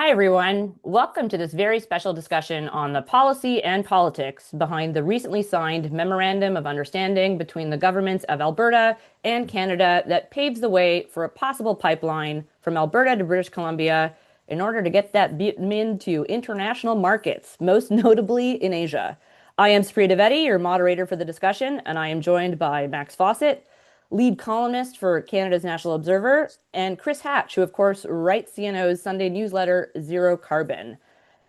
Hi, everyone. Welcome to this very special discussion on the policy and politics behind the recently signed Memorandum of Understanding between the governments of Alberta and Canada that paves the way for a possible pipeline from Alberta to British Columbia in order to get that bitumen to international markets, most notably in Asia. I am Supriya Dwivedi, your moderator for the discussion, and I am joined by Max Fawcett, lead columnist for Canada's National Observer, and Chris Hatch, who, of course, writes CNO's Sunday newsletter, Zero Carbon.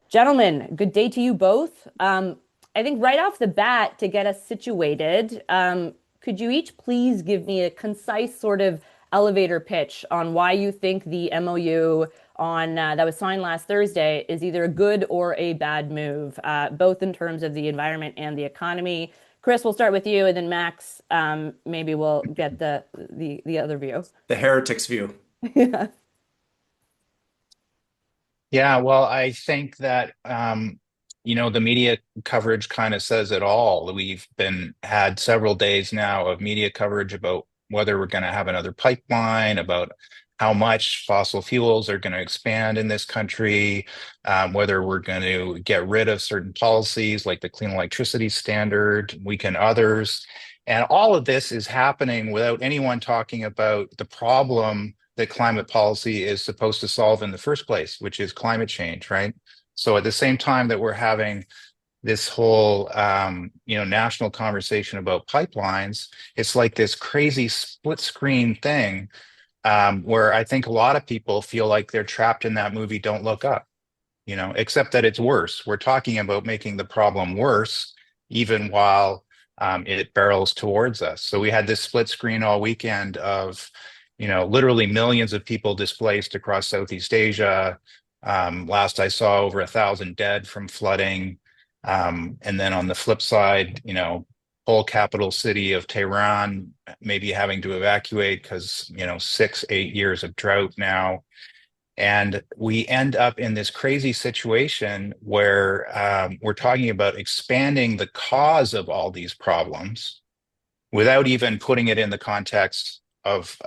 Gentlemen, good day to you both. I think right off the bat, to get us situated, could you each please give me a concise sort of elevator pitch on why you think the MOU on that was signed last Thursday is either a good or a bad move, both in terms of the environment and the economy? Chris, we'll start with you, and then Max, maybe we'll get the other view. The heretics view. Yeah. Yeah, well, I think that the media coverage kind of says it all. We've been had several days now of media coverage about whether we're going to have another pipeline, about how much fossil fuels are going to expand in this country, whether we're going to get rid of certain policies like the clean electricity standard, weaken others. And all of this is happening without anyone talking about the problem that climate policy is supposed to solve in the first place, which is climate change, right? So at the same time that we're having this whole national conversation about pipelines, it's like this crazy split screen thing where I think a lot of people feel like they're trapped in that movie Don't Look Up, except that it's worse. We're talking about making the problem worse, even while it barrels towards us. So we had this split screen all weekend of literally millions of people displaced across Southeast Asia. Last I saw, over 1,000 dead from flooding. And then on the flip side, whole capital city of Tehran maybe having to evacuate because, 6, 8 years of drought now. And we end up in this crazy situation where we're talking about expanding the cause of all these problems without even putting it in the context of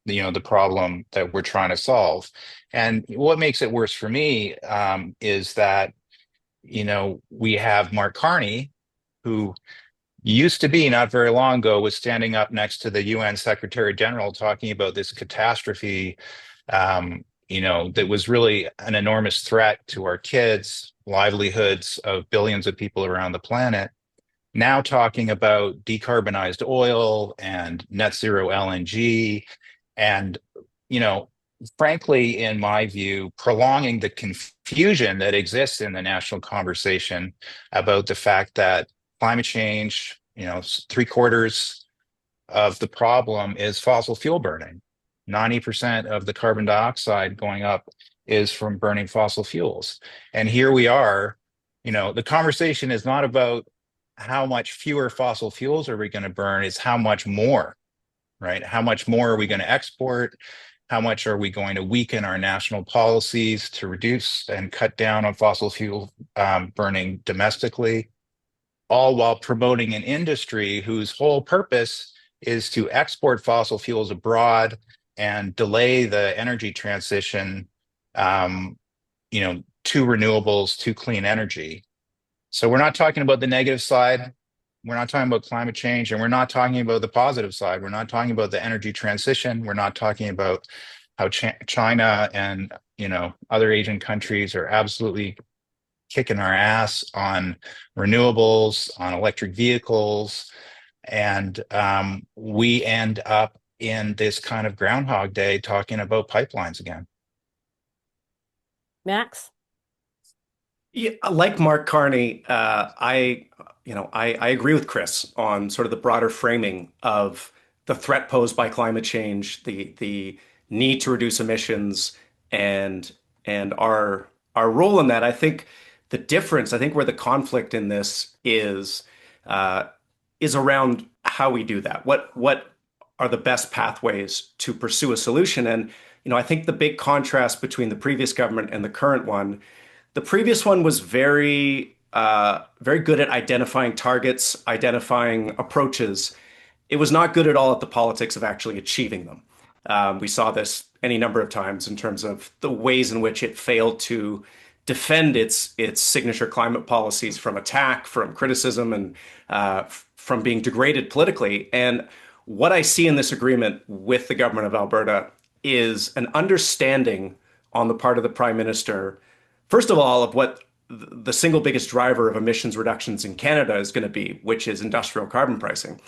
the problem that we're trying to solve. And what makes it worse for me is that we have Mark Carney, who used to be not very long ago was standing up next to the UN Secretary General talking about this catastrophe, that was really an enormous threat to our kids, livelihoods of billions of people around the planet. Now talking about decarbonized oil and net zero LNG, and frankly, in my view, prolonging the confusion that exists in the national conversation about the fact that climate change, 3/4 of the problem is fossil fuel burning. 90% of the carbon dioxide going up is from burning fossil fuels. And here we are, the conversation is not about how much fewer fossil fuels are we going to burn, it's how much more, right? How much more are we going to export? How much are we going to weaken our national policies to reduce and cut down on fossil fuel burning domestically, all while promoting an industry whose whole purpose is to export fossil fuels abroad and delay the energy transition, to renewables, to clean energy. So we're not talking about the negative side. We're not talking about climate change, and we're not talking about the positive side. We're not talking about the energy transition. We're not talking about how China and other Asian countries are absolutely kicking our ass on renewables, on electric vehicles, and we end up in this kind of Groundhog Day talking about pipelines again. Max? Yeah, like Mark Carney, I agree with Chris on sort of the broader framing of the threat posed by climate change, the need to reduce emissions, and our role in that. I think the difference, I think where the conflict in this is around how we do that. What are the best pathways to pursue a solution? And I think the big contrast between the previous government and the current one, the previous one was very good at identifying targets, identifying approaches. It was not good at all at the politics of actually achieving them. We saw this any number of times in terms of the ways in which it failed to defend its signature climate policies from attack, from criticism, and from being degraded politically. And what I see in this agreement with the government of Alberta is an understanding on the part of the Prime Minister, first of all, of what the single biggest driver of emissions reductions in Canada is going to be, which is industrial carbon pricing.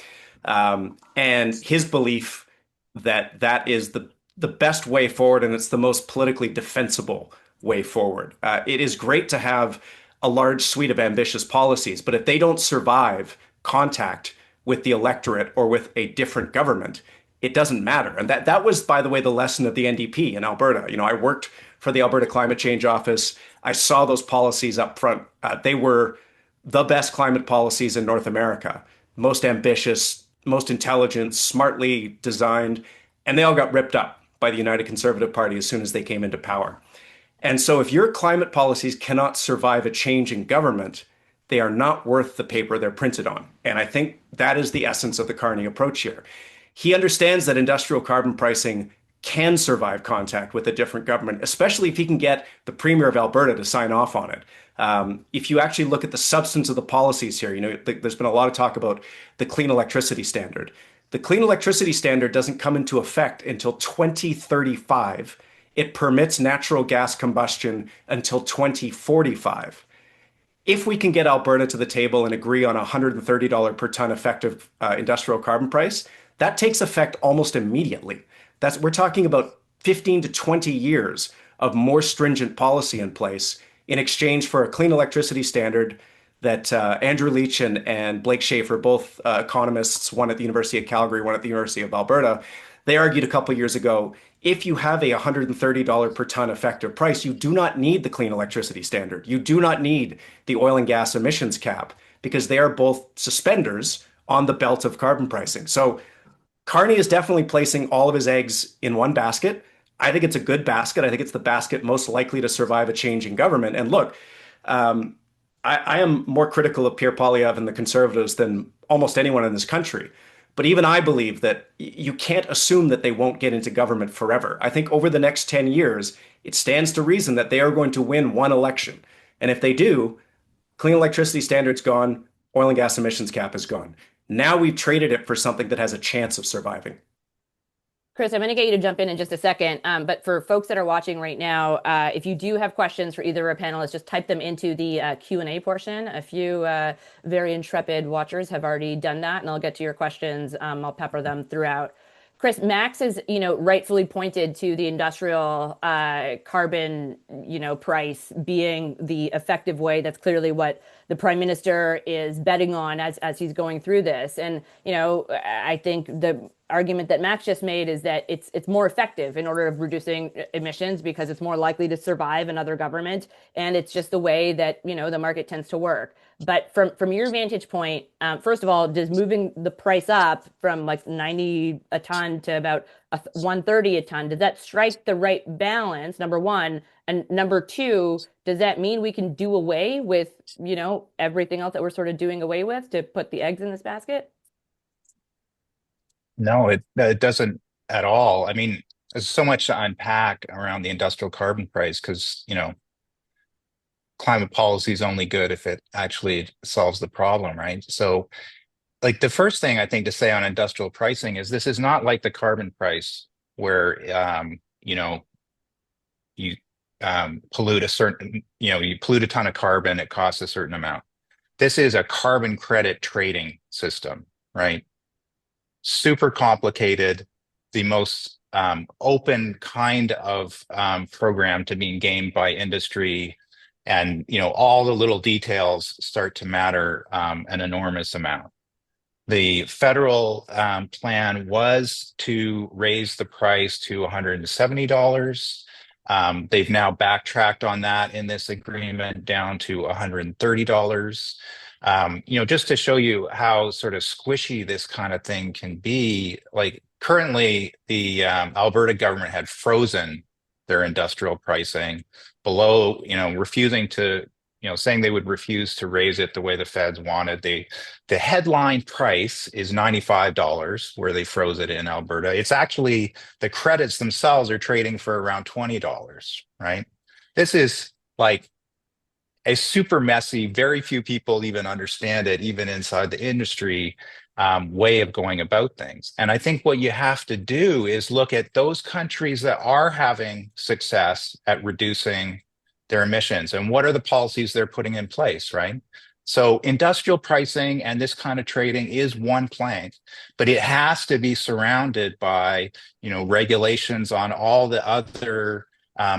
And his belief that that is the best way forward and it's the most politically defensible way forward. It is great to have a large suite of ambitious policies, but if they don't survive contact with the electorate or with a different government, it doesn't matter. And that was, by the way, the lesson of the NDP in Alberta. I worked for the Alberta Climate Change Office. I saw those policies up front. They were the best climate policies in North America, most ambitious, most intelligent, smartly designed, and they all got ripped up by the United Conservative Party as soon as they came into power. And so if your climate policies cannot survive a change in government, they are not worth the paper they're printed on. And I think that is the essence of the Carney approach here. He understands that industrial carbon pricing can survive contact with a different government, especially if he can get the Premier of Alberta to sign off on it. If you actually look at the substance of the policies here, there's been a lot of talk about the clean electricity standard. The clean electricity standard doesn't come into effect until 2035. It permits natural gas combustion until 2045. If we can get Alberta to the table and agree on a $130 per ton effective industrial carbon price, that takes effect almost immediately. We're talking about 15 to 20 years of more stringent policy in place in exchange for a clean electricity standard that Andrew Leach and Blake Schaefer, both economists, one at the University of Calgary, one at the University of Alberta, they argued a couple of years ago, if you have a $130 per ton effective price, you do not need the clean electricity standard. You do not need the oil and gas emissions cap because they are both suspenders on the belt of carbon pricing. So Carney is definitely placing all of his eggs in one basket. I think it's a good basket. I think it's the basket most likely to survive a change in government. And look, I am more critical of Pierre Poilievre and the Conservatives than almost anyone in this country. But even I believe that you can't assume that they won't get into government forever. I think over the next 10 years, it stands to reason that they are going to win one election. And if they do, clean electricity standards gone, oil and gas emissions cap is gone. Now we've traded it for something that has a chance of surviving. Chris, I'm going to get you to jump in just a second. But for folks that are watching right now, if you do have questions for either of our panelists, just type them into the Q&A portion. A few very intrepid watchers have already done that, and I'll get to your questions. I'll pepper them throughout. Chris, Max is, rightfully pointed to the industrial carbon, price being the effective way. That's clearly what the Prime Minister is betting on as he's going through this. And, I think the argument that Max just made is that it's more effective in order of reducing emissions because it's more likely to survive another government. And it's just the way that, the market tends to work. But from your vantage point, first of all, does moving the price up from like 90 a ton to about 130 a ton, does that strike the right balance, number one? And number two, does that mean we can do away with, everything else that we're sort of doing away with to put the eggs in this basket? No, it doesn't at all. I mean, there's so much to unpack around the industrial carbon price because, climate policy is only good if it actually solves the problem, right? So, like the first thing I think to say on industrial pricing is this is not like the carbon price where, you pollute a certain, you pollute a ton of carbon, it costs a certain amount. This is a carbon credit trading system, right? Super complicated, the most open kind of program to being gamed by industry. And, all the little details start to matter an enormous amount. The federal plan was to raise the price to $170. They've now backtracked on that in this agreement down to $130. Just to show you how sort of squishy this kind of thing can be, like currently the Alberta government had frozen their industrial pricing below, refusing to saying they would refuse to raise it the way the feds wanted. The headline price is $95 where they froze it in Alberta. It's actually the credits themselves are trading for around $20, right? This is like a super messy, very few people even understand it, even inside the industry, way of going about things. And I think what you have to do is look at those countries that are having success at reducing their emissions and what are the policies they're putting in place, right? So industrial pricing and this kind of trading is one plank, but it has to be surrounded by, regulations on all the other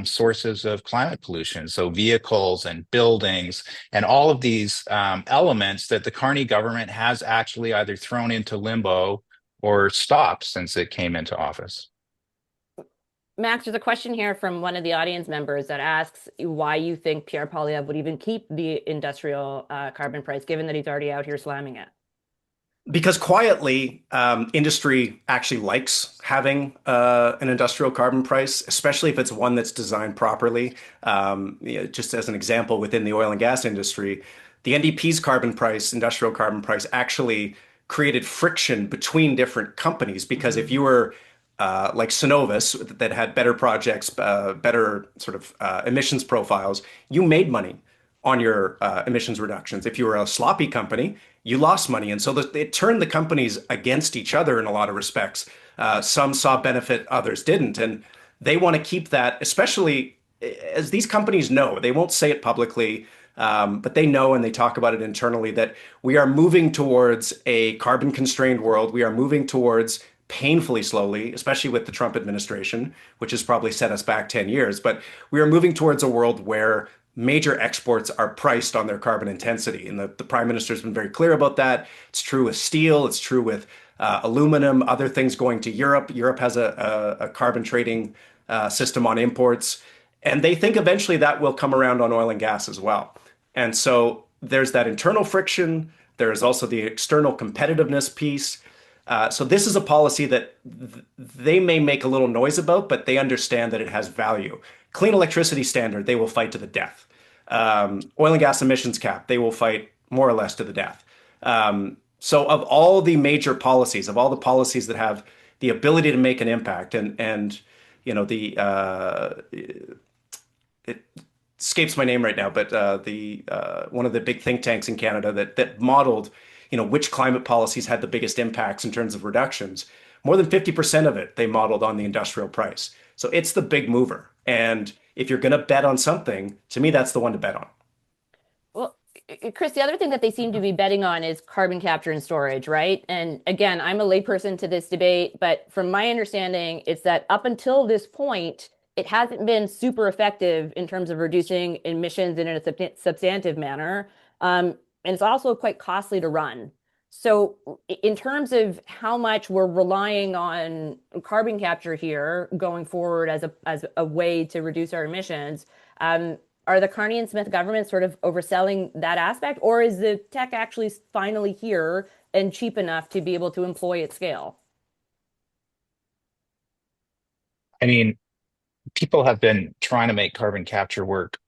sources of climate pollution. So vehicles and buildings and all of these elements that the Carney government has actually either thrown into limbo or stopped since it came into office. Max, there's a question here from one of the audience members that asks why you think Pierre Poilievre would even keep the industrial carbon price, given that he's already out here slamming it. Because quietly, industry actually likes having an industrial carbon price, especially if it's one that's designed properly. Just as an example, within the oil and gas industry, the NDP's carbon price, industrial carbon price, actually created friction between different companies. Because if you were like Synovus, that had better projects, better sort of emissions profiles, you made money on your emissions reductions. If you were a sloppy company, you lost money. And so it turned the companies against each other in a lot of respects. Some saw benefit, others didn't. And they want to keep that, especially as these companies know, they won't say it publicly, but they know and they talk about it internally that we are moving towards a carbon constrained world. We are moving towards painfully slowly, especially with the Trump administration, which has probably set us back 10 years. But we are moving towards a world where major exports are priced on their carbon intensity. And the Prime Minister has been very clear about that. It's true with steel. It's true with aluminum, other things going to Europe. Europe has a carbon trading system on imports. And they think eventually that will come around on oil and gas as well. And so there's that internal friction. There's also the external competitiveness piece. So this is a policy that they may make a little noise about, but they understand that it has value. Clean electricity standard, they will fight to the death. Oil and gas emissions cap, they will fight more or less to the death. So of all the major policies, of all the policies that have the ability to make an impact, and it escapes my name right now, but the one of the big think tanks in Canada that modeled, which climate policies had the biggest impacts in terms of reductions. More than 50% of it they modeled on the industrial price. So it's the big mover. And if you're going to bet on something, to me, that's the one to bet on. Well, Chris, the other thing that they seem to be betting on is carbon capture and storage, right? And again, I'm a layperson to this debate, but from my understanding, it's that up until this point, it hasn't been super effective in terms of reducing emissions in a substantive manner. And it's also quite costly to run. So in terms of how much we're relying on carbon capture here going forward as a way to reduce our emissions, are the Carney and Smith governments sort of overselling that aspect, or is the tech actually finally here and cheap enough to be able to employ at scale? I mean, people have been trying to make carbon capture work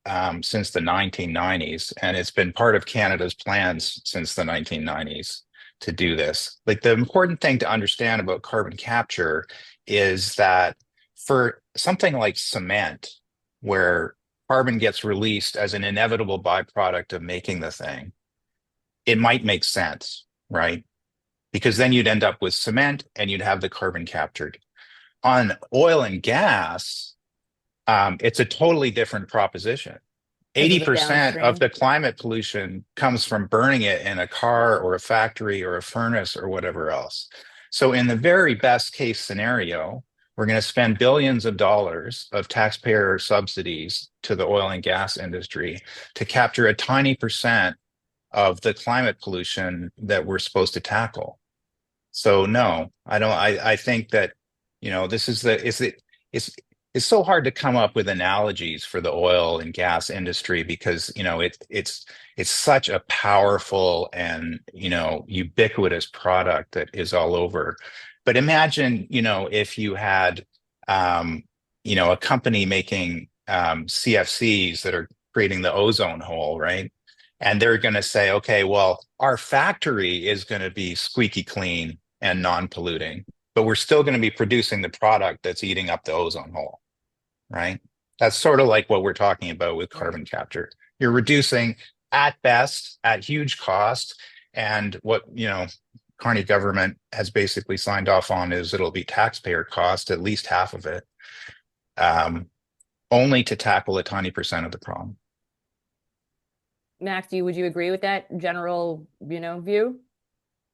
since the 1990s, and it's been part of Canada's plans since the 1990s to do this. Like, the important thing to understand about carbon capture is that for something like cement, where carbon gets released as an inevitable byproduct of making the thing, it might make sense, right? Because then you'd end up with cement and you'd have the carbon captured. On oil and gas, it's a totally different proposition. 80% of the climate pollution comes from burning it in a car or a factory or a furnace or whatever else. So in the very best case scenario, we're going to spend billions of dollars of taxpayer subsidies to the oil and gas industry to capture a tiny percent of the climate pollution that we're supposed to tackle. So no, I don't. I think that, this is it's so hard to come up with analogies for the oil and gas industry because it's such a powerful and ubiquitous product that is all over. But imagine if you had a company making CFCs that are creating the ozone hole, right? And they're going to say, okay, well, our factory is going to be squeaky clean and non-polluting, but we're still going to be producing the product that's eating up the ozone hole, right? That's sort of like what we're talking about with carbon capture. You're reducing at best at huge cost. And what, Carney government has basically signed off on is it'll be taxpayer cost, at least half of it, only to tackle a tiny percent of the problem. Max, would you agree with that general, view?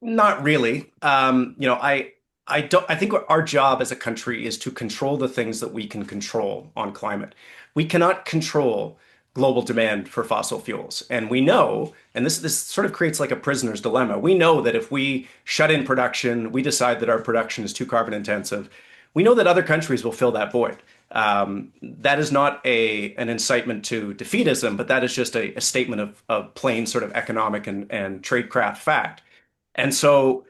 Not really. I don't. I think our job as a country is to control the things that we can control on climate. We cannot control global demand for fossil fuels, and we know. And this sort of creates like a prisoner's dilemma. We know that if we shut in production, we decide that our production is too carbon intensive. We know that other countries will fill that void. That is not an incitement to defeatism, but that is just a statement of plain sort of economic and tradecraft fact. And so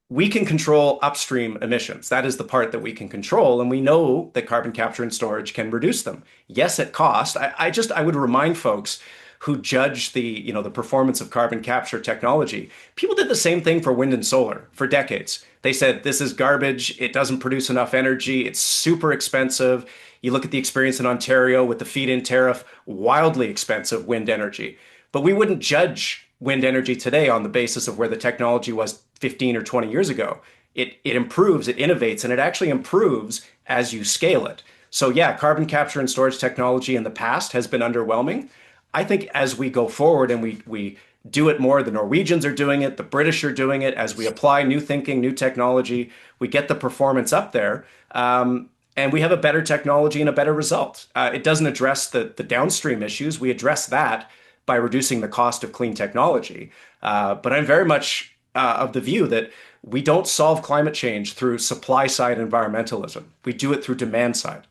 we can control upstream emissions. That is the part that we can control. And we know that carbon capture and storage can reduce them. Yes, at cost. I would remind folks who judge the performance of carbon capture technology. People did the same thing for wind and solar for decades. They said, this is garbage. It doesn't produce enough energy. It's super expensive. You look at the experience in Ontario with the feed-in tariff, wildly expensive wind energy. But we wouldn't judge wind energy today on the basis of where the technology was 15 or 20 years ago. It improves, it innovates, and it actually improves as you scale it. So yeah, carbon capture and storage technology in the past has been underwhelming. I think as we go forward and we do it more, the Norwegians are doing it, the British are doing it, as we apply new thinking, new technology, we get the performance up there. And we have a better technology and a better result. It doesn't address the downstream issues. We address that by reducing the cost of clean technology. But I'm very much of the view that we don't solve climate change through supply side environmentalism. We do it through demand side.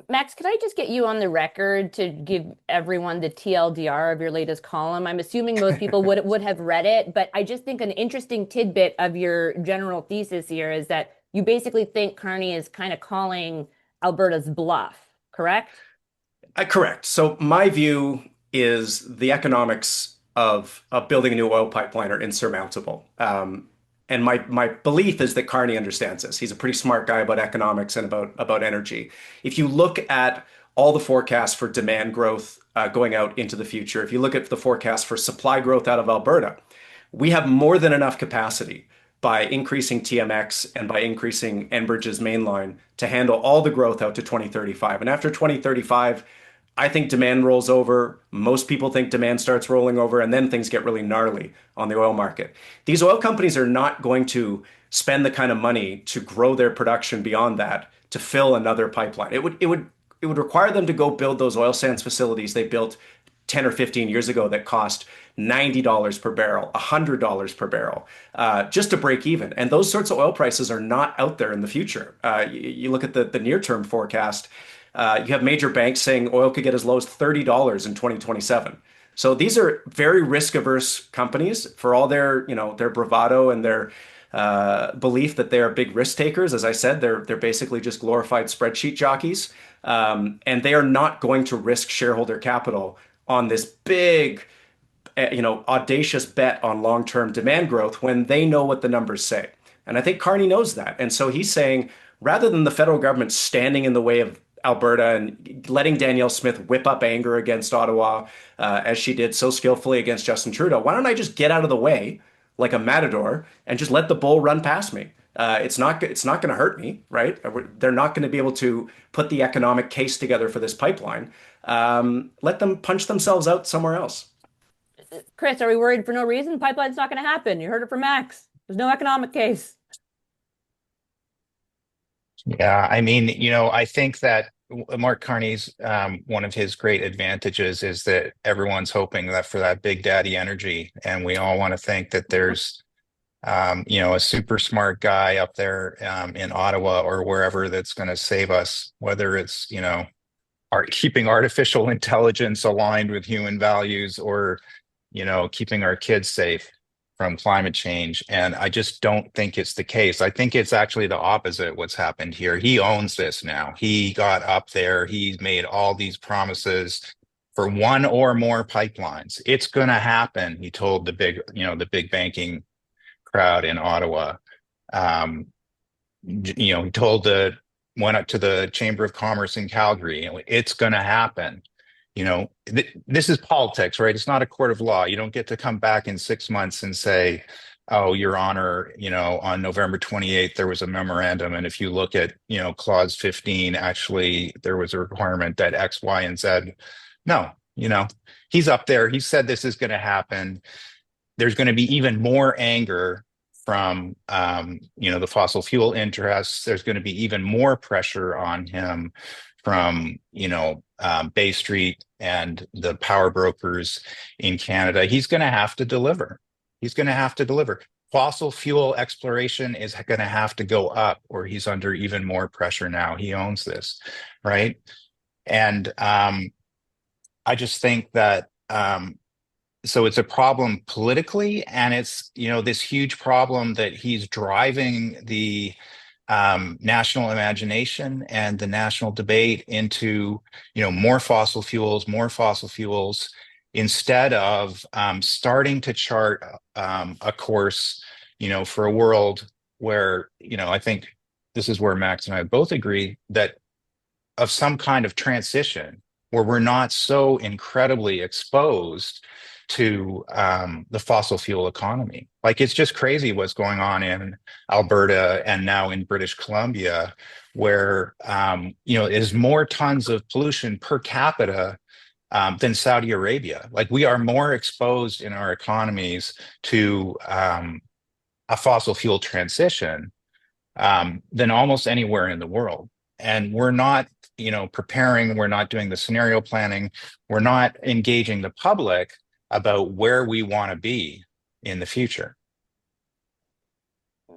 Max, could I just get you on the record to give everyone the TLDR of your latest column? I'm assuming most people would have read it, but I just think an interesting tidbit of your general thesis here is that you basically think Carney is kind of calling Alberta's bluff, correct? Correct. So my view is the economics of building a new oil pipeline are insurmountable. And my belief is that Carney understands this. He's a pretty smart guy about economics and about energy. If you look at all the forecasts for demand growth going out into the future, if you look at the forecast for supply growth out of Alberta, we have more than enough capacity by increasing TMX and by increasing Enbridge's mainline to handle all the growth out to 2035. And after 2035, I think demand rolls over. Most people think demand starts rolling over, and then things get really gnarly on the oil market. These oil companies are not going to spend the kind of money to grow their production beyond that to fill another pipeline. It would require them to go build those oil sands facilities they built 10 or 15 years ago that cost $90 per barrel, $100 per barrel, just to break even. And those sorts of oil prices are not out there in the future. You look at the near-term forecast. You have major banks saying oil could get as low as $30 in 2027. So these are very risk-averse companies for all their bravado and their belief that they are big risk takers. As I said, they're basically just glorified spreadsheet jockeys, and they are not going to risk shareholder capital on this big, audacious bet on long-term demand growth when they know what the numbers say. And I think Carney knows that, and so he's saying rather than the federal government standing in the way of Alberta and letting Danielle Smith whip up anger against Ottawa, as she did so skillfully against Justin Trudeau, why don't I just get out of the way like a matador and just let the bull run past me? It's not going to hurt me, right? They're not going to be able to put the economic case together for this pipeline. Let them punch themselves out somewhere else. Chris, are we worried for no reason? Pipeline's not going to happen. You heard it from Max. There's no economic case. Yeah, I mean, I think that Mark Carney's one of his great advantages is that everyone's hoping that for that big daddy energy, and we all want to think that there's a super smart guy up there in Ottawa or wherever that's going to save us, whether it's keeping artificial intelligence aligned with human values or keeping our kids safe from climate change. And I just don't think it's the case. I think it's actually the opposite what's happened here. He owns this now. He got up there. He's made all these promises. for one or more pipelines. It's going to happen, he told the big banking crowd in Ottawa. Um, he went up to the Chamber of Commerce in Calgary. It's going to happen. This is politics, right? It's not a court of law. You don't get to come back in 6 months and say, oh, Your Honor, on November 28th, there was a memorandum. And if you look at, clause 15, actually, there was a requirement that X, Y, and Z. No, he's up there. He said this is going to happen. There's going to be even more anger from the fossil fuel interests. There's going to be even more pressure on him from Bay Street and the power brokers in Canada. He's going to have to deliver. He's going to have to deliver. Fossil fuel exploration is going to have to go up, or he's under even more pressure now. He owns this, right? And I just think that so it's a problem politically, and it's this huge problem that he's driving the national imagination and the national debate into more fossil fuels, instead of starting to chart a course for a world where I think this is where Max and I both agree, that of some kind of transition where we're not so incredibly exposed to the fossil fuel economy. Like, it's just crazy what's going on in Alberta and now in British Columbia, where is more tons of pollution per capita than Saudi Arabia. Like, we are more exposed in our economies to a fossil fuel transition than almost anywhere in the world. And we're not preparing, we're not doing the scenario planning, we're not engaging the public about where we want to be in the future.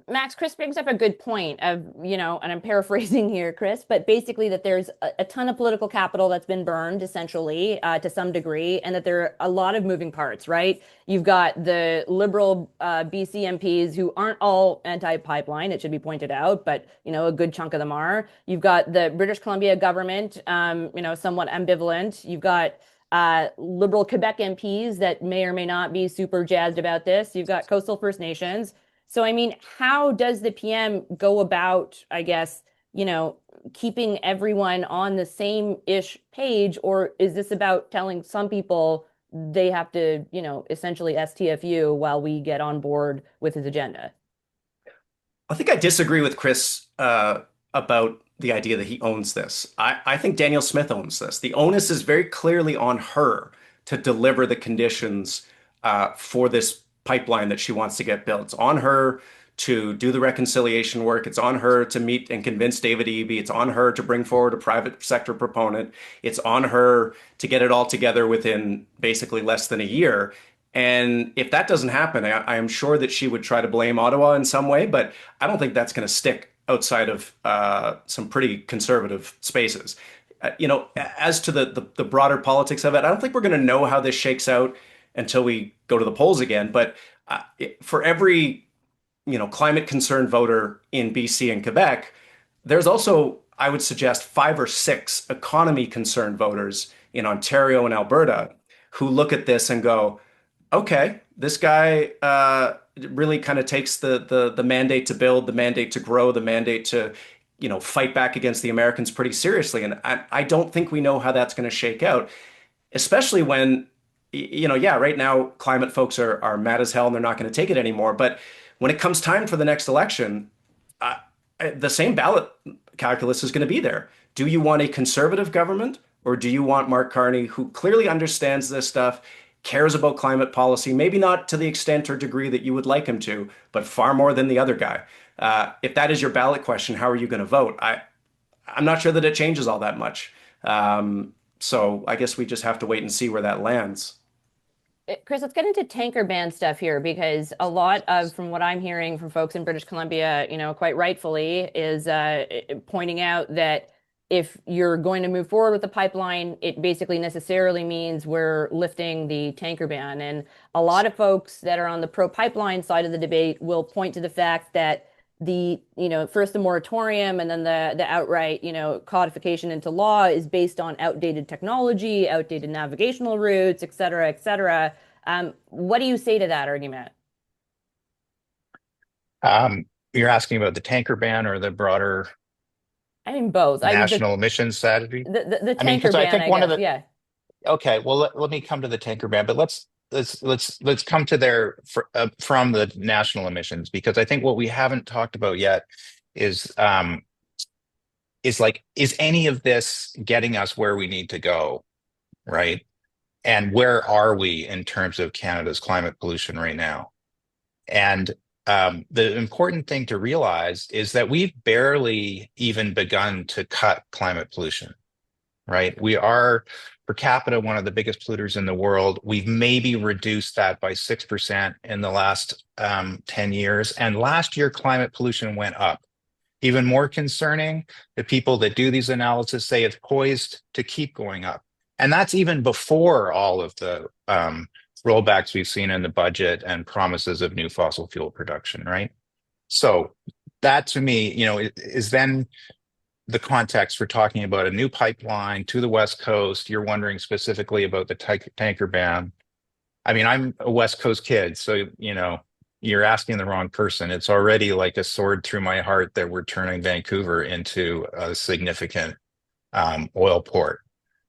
Max, Chris brings up a good point of, and I'm paraphrasing here, Chris, but basically that there's a ton of political capital that's been burned essentially to some degree, and that there are a lot of moving parts, right? You've got the liberal BC MPs who aren't all anti-pipeline, it should be pointed out, but, a good chunk of them are. You've got the British Columbia government, somewhat ambivalent. You've got liberal Quebec MPs that may or may not be super jazzed about this. You've got coastal First Nations. So, I mean, how does the PM go about, I guess, keeping everyone on the same-ish page? Or is this about telling some people they have to, essentially STFU while we get on board with his agenda? I think I disagree with Chris about the idea that he owns this. I think Danielle Smith owns this. The onus is very clearly on her to deliver the conditions for this pipeline that she wants to get built. It's on her to do the reconciliation work. It's on her to meet and convince David Eby. It's on her to bring forward a private sector proponent. It's on her to get it all together within basically less than a year. And if that doesn't happen, I am sure that she would try to blame Ottawa in some way, but I don't think that's going to stick outside of some pretty conservative spaces. As to the broader politics of it, I don't think we're going to know how this shakes out until we go to the polls again. But for every, climate concerned voter in BC and Quebec, there's also, I would suggest, 5 or 6 economy concerned voters in Ontario and Alberta who look at this and go, okay, this guy really kind of takes the mandate to build, the mandate to grow, the mandate to, fight back against the Americans pretty seriously. And I don't think we know how that's going to shake out, especially when, right now climate folks are mad as hell and they're not going to take it anymore. But when it comes time for the next election, the same ballot calculus is going to be there. Do you want a conservative government, or do you want Mark Carney, who clearly understands this stuff, cares about climate policy, maybe not to the extent or degree that you would like him to, but far more than the other guy? If that is your ballot question, how are you going to vote? I'm not sure that it changes all that much. So I guess we just have to wait and see where that lands. Chris, let's get into tanker ban stuff here, because a lot of, from what I'm hearing from folks in British Columbia, quite rightfully, is pointing out that if you're going to move forward with the pipeline, it basically necessarily means we're lifting the tanker ban. And a lot of folks that are on the pro-pipeline side of the debate will point to the fact that the, first the moratorium and then the outright, codification into law is based on outdated technology, outdated navigational routes, et cetera, et cetera. What do you say to that argument? You're asking about the tanker ban or the broader I mean, both. I mean, national emissions strategy? the I mean, tanker because I ban, think I one of guess. the Yeah. okay, well, let me come to the tanker ban, but let's come to there from the national emissions because I think what we haven't talked about yet is is any of this getting us where we need to go, right? And where are we in terms of Canada's climate pollution right now? And the important thing to realize is that we've barely even begun to cut climate pollution, right? We are per capita one of the biggest polluters in the world. We've maybe reduced that by 6% in the last 10 years. And last year, climate pollution went up. Even more concerning, the people that do these analyses say it's poised to keep going up. And that's even before all of the rollbacks we've seen in the budget and promises of new fossil fuel production, right? So that to me, is then the context for talking about a new pipeline to the West Coast. You're wondering specifically about the tanker ban. I mean, I'm a West Coast kid, so you're asking the wrong person. It's already like a sword through my heart that we're turning Vancouver into a significant oil port,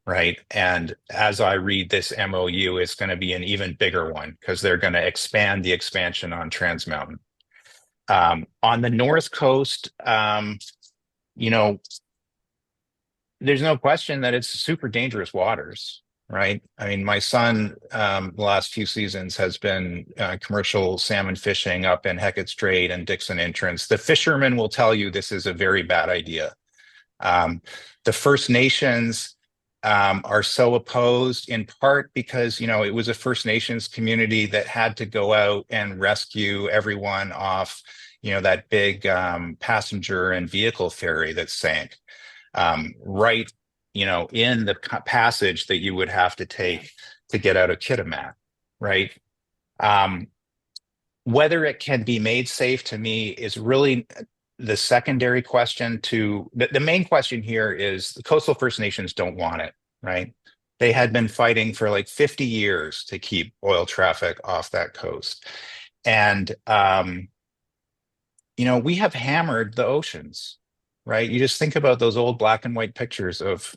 right? And as I read this MOU, it's going to be an even bigger one because they're going to expand the expansion on Trans Mountain. On the North Coast, you know, there's no question that it's super dangerous waters, right? I mean, my son, the last few seasons has been commercial salmon fishing up in Hecate Strait and Dixon Entrance. The fishermen will tell you this is a very bad idea. The First Nations are so opposed in part because, it was a First Nations community that had to go out and rescue everyone off, that big passenger and vehicle ferry that sank right, in the passage that you would have to take to get out of Kitimat, right? Um, whether it can be made safe to me is really the secondary question to the main question here is the coastal First Nations don't want it, right? They had been fighting for like 50 years to keep oil traffic off that coast. And, we have hammered the oceans, right? You just think about those old black and white pictures of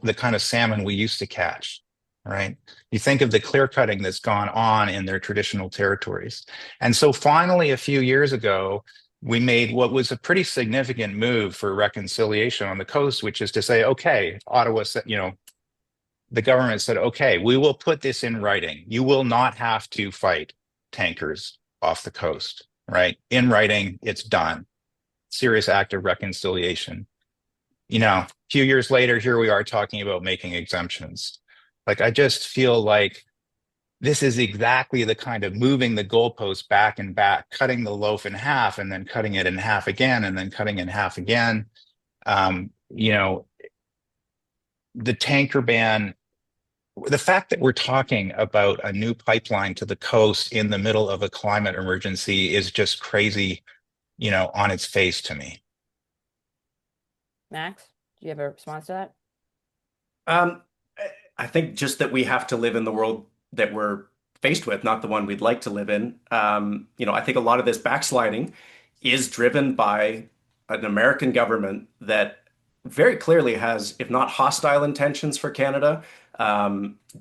the kind of salmon we used to catch, right? You think of the clear cutting that's gone on in their traditional territories. And so finally, a few years ago, we made what was a pretty significant move for reconciliation on the coast, which is to say, okay, Ottawa said, the government said, okay, we will put this in writing. You will not have to fight tankers off the coast, right? In writing, it's done. Serious act of reconciliation. A few years later, here we are talking about making exemptions. Like, I just feel like this is exactly the kind of moving the goalposts back and back, cutting the loaf in half and then cutting it in half again and then cutting in half again. The tanker ban, the fact that we're talking about a new pipeline to the coast in the middle of a climate emergency is just crazy, on its face to me. Max, do you have a response to that? Um, I think just that we have to live in the world that we're faced with, not the one we'd like to live in. I think a lot of this backsliding is driven by an American government that very clearly has, if not hostile intentions for Canada,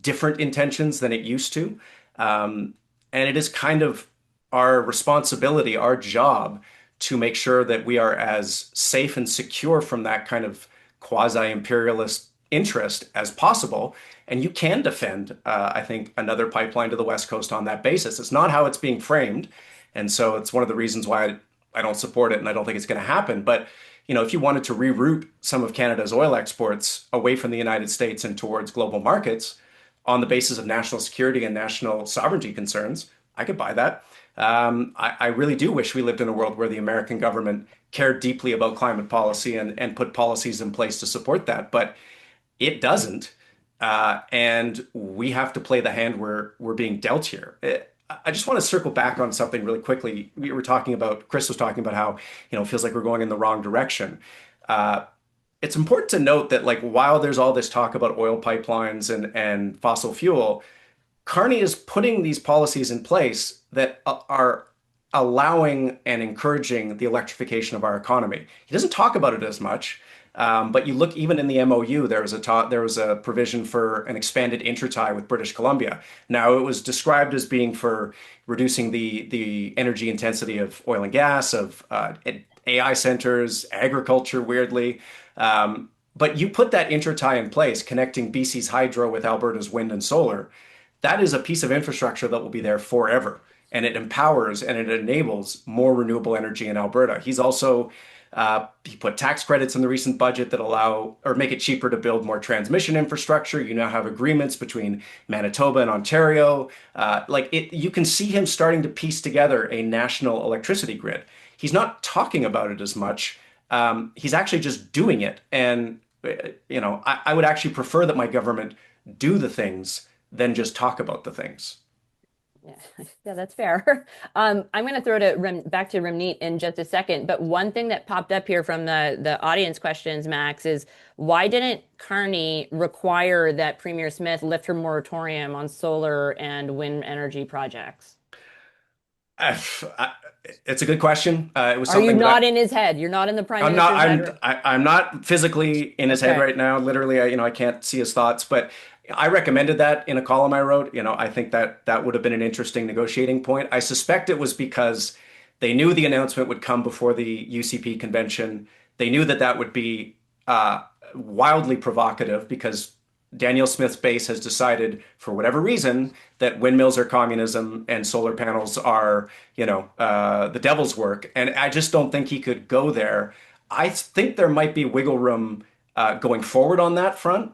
different intentions than it used to. And it is kind of our responsibility, our job to make sure that we are as safe and secure from that kind of quasi-imperialist interest as possible. And you can defend, I think, another pipeline to the West Coast on that basis. It's not how it's being framed. And so it's one of the reasons why I don't support it and I don't think it's going to happen. But, if you wanted to reroute some of Canada's oil exports away from the United States and towards global markets on the basis of national security and national sovereignty concerns, I could buy that. I really do wish we lived in a world where the American government cared deeply about climate policy and put policies in place to support that. But it doesn't. And we have to play the hand we're being dealt here. I just want to circle back on something really quickly. We were talking about, Chris was talking about how, it feels like we're going in the wrong direction. Uh, it's important to note that like while there's all this talk about oil pipelines and fossil fuel, Carney is putting these policies in place that are allowing and encouraging the electrification of our economy. He doesn't talk about it as much, but you look even in the MOU, there was a provision for an expanded intertie with British Columbia. Now it was described as being for reducing the energy intensity of oil and gas, of AI centers, agriculture, weirdly. But you put that intertie in place, connecting BC's hydro with Alberta's wind and solar. That is a piece of infrastructure that will be there forever. And it empowers and it enables more renewable energy in Alberta. He's also he put tax credits in the recent budget that allow or make it cheaper to build more transmission infrastructure. You now have agreements between Manitoba and Ontario. You can see him starting to piece together a national electricity grid. He's not talking about it as much. He's actually just doing it. And I would actually prefer that my government do the things than just talk about the things. Yeah, yeah, that's fair. I'm going to throw it back to Ramneet in just a second. But one thing that popped up here from the audience questions, Max, is why didn't Carney require that Premier Smith lift her moratorium on solar and wind energy projects? I, it's a good question. It was Are you something not in his head? You're not in the Prime I'm not. Minister's head? I'm not physically in his head Okay. right now. Literally, I can't see his thoughts. But I recommended that in a column I wrote. I think that that would have been an interesting negotiating point. I suspect it was because they knew the announcement would come before the UCP convention. They knew that that would be wildly provocative because Daniel Smith's base has decided, for whatever reason, that windmills are communism and solar panels are, the devil's work. And I just don't think he could go there. I think there might be wiggle room going forward on that front.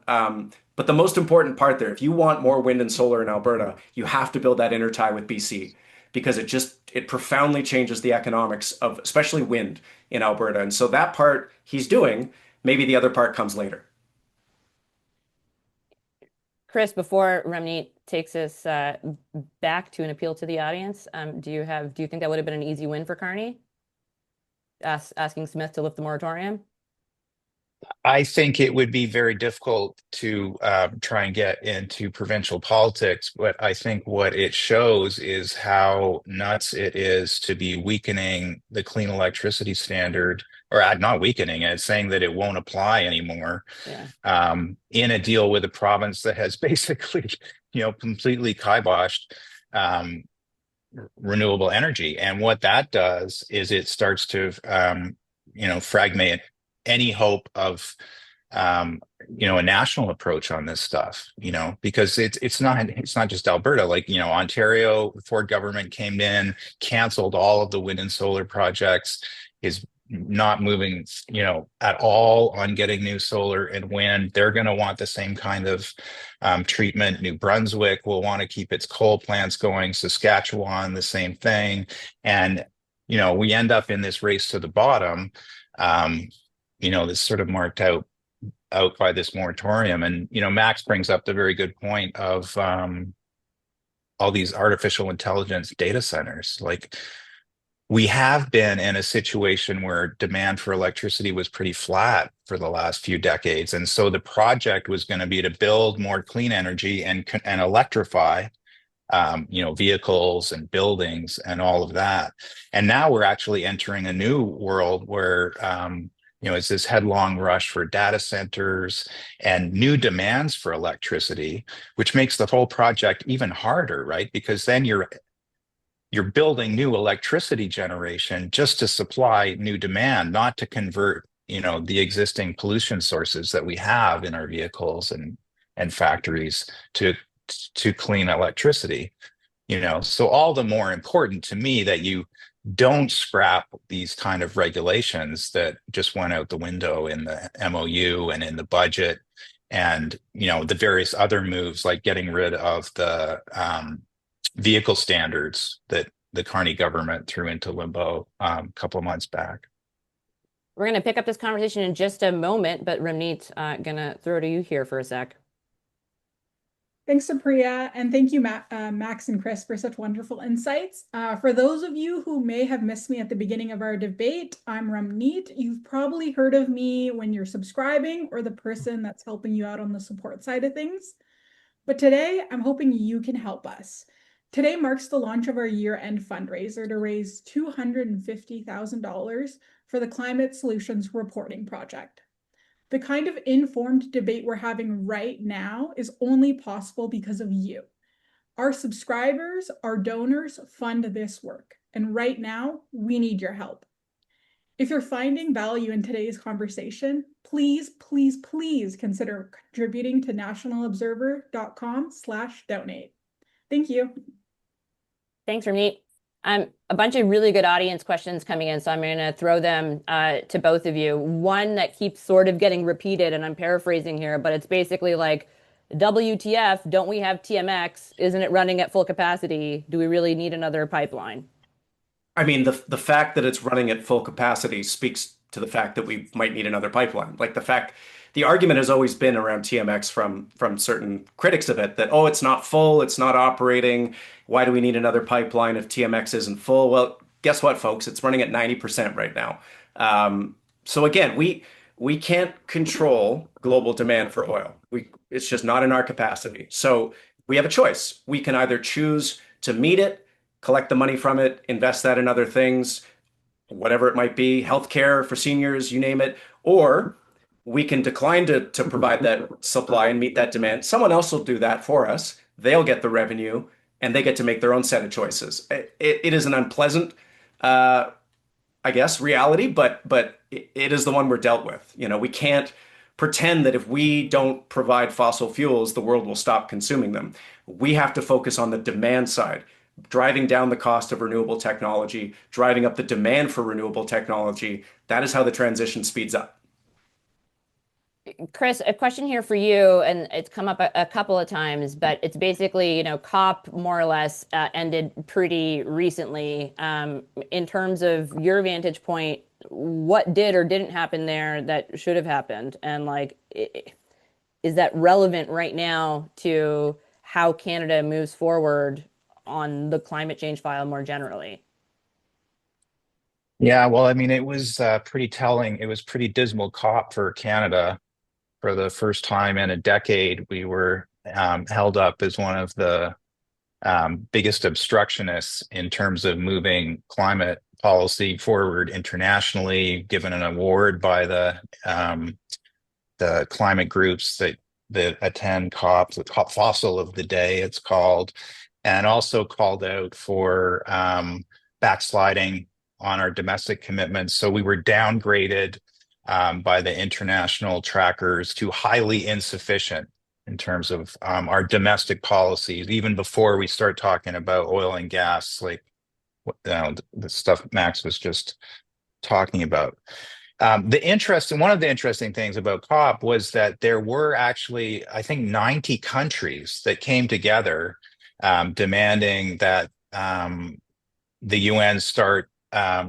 But the most important part there, if you want more wind and solar in Alberta, you have to build that intertie with BC because it profoundly changes the economics of especially wind in Alberta. And so that part he's doing, maybe the other part comes later. Chris, before Ramneet takes us back to an appeal to the audience, do you think that would have been an easy win for Carney? Asking Smith to lift the moratorium? I think it would be very difficult to try and get into provincial politics, but I think what it shows is how nuts it is to be weakening the clean electricity standard, or not weakening it, saying that it won't apply anymore Yeah. in a deal with a province that has basically, completely kiboshed renewable energy. And what that does is it starts to, fragment any hope of a national approach on this stuff, because it's not just Alberta. Like, Ontario, the Ford government came in, canceled all of the wind and solar projects, is not moving, at all on getting new solar and wind. They're going to want the same kind of treatment. New Brunswick will want to keep its coal plants going. Saskatchewan, the same thing. And, we end up in this race to the bottom. This sort of marked out by this moratorium. And, Max brings up the very good point of all these artificial intelligence data centers. Like, we have been in a situation where demand for electricity was pretty flat for the last few decades. And so the project was going to be to build more clean energy and electrify vehicles and buildings and all of that. And now we're actually entering a new world where it's this headlong rush for data centers and new demands for electricity, which makes the whole project even harder, right? Because then you're building new electricity generation just to supply new demand, not to convert, the existing pollution sources that we have in our vehicles and factories to clean electricity. So all the more important to me that you don't scrap these kind of regulations that just went out the window in the MOU and in the budget, and the various other moves like getting rid of the vehicle standards that the Carney government threw into limbo a couple of months back. We're going to pick up this conversation in just a moment, but Ramneet, going to throw to you here for a sec. Thanks, Supriya, and thank you, Max and Chris, for such wonderful insights. For those of you who may have missed me at the beginning of our debate, I'm Ramneet. You've probably heard of me when you're subscribing or the person that's helping you out on the support side of things. But today, I'm hoping you can help us. Today marks the launch of our year-end fundraiser to raise $250,000 for the Climate Solutions Reporting Project. The kind of informed debate we're having right now is only possible because of you. Our subscribers, our donors fund this work, and right now we need your help. If you're finding value in today's conversation, please, please, please consider contributing to nationalobserver.com/donate. Thank you. Thanks, Ramneet. A bunch of really good audience questions coming in, so I'm going to throw them to both of you. One that keeps sort of getting repeated, and I'm paraphrasing here, but it's basically like, WTF, don't we have TMX? Isn't it running at full capacity? Do we really need another pipeline? I mean, the fact that it's running at full capacity speaks to the fact that we might need another pipeline. Like the argument has always been around TMX from certain critics of it that, oh, it's not full, it's not operating. Why do we need another pipeline if TMX isn't full? Well, guess what, folks? It's running at 90% right now. So again, we can't control global demand for oil. It's just not in our capacity. So we have a choice. We can either choose to meet it, collect the money from it, invest that in other things, whatever it might be, healthcare for seniors, you name it, or we can decline to provide that supply and meet that demand. Someone else will do that for us. They'll get the revenue and they get to make their own set of choices. It is an unpleasant, I guess, reality, but it is the one we're dealt with. You know, we can't pretend that if we don't provide fossil fuels, the world will stop consuming them. We have to focus on the demand side, driving down the cost of renewable technology, driving up the demand for renewable technology. That is how the transition speeds up. Chris, a question here for you, and it's come up a couple of times, but it's basically, COP more or less ended pretty recently. In terms of your vantage point, what did or didn't happen there that should have happened? And is that relevant right now to how Canada moves forward on the climate change file more generally? Yeah, well, I mean, it was pretty telling. It was pretty dismal COP for Canada. For the first time in a decade, we were held up as one of the biggest obstructionists in terms of moving climate policy forward internationally, given an award by the climate groups that attend COP, the COP Fossil of the Day, it's called, and also called out for backsliding on our domestic commitments. So we were downgraded by the international trackers to highly insufficient in terms of our domestic policies, even before we start talking about oil and gas, like the stuff Max was just talking about. One of the interesting things about COP was that there were actually, I think, 90 countries that came together demanding that the UN start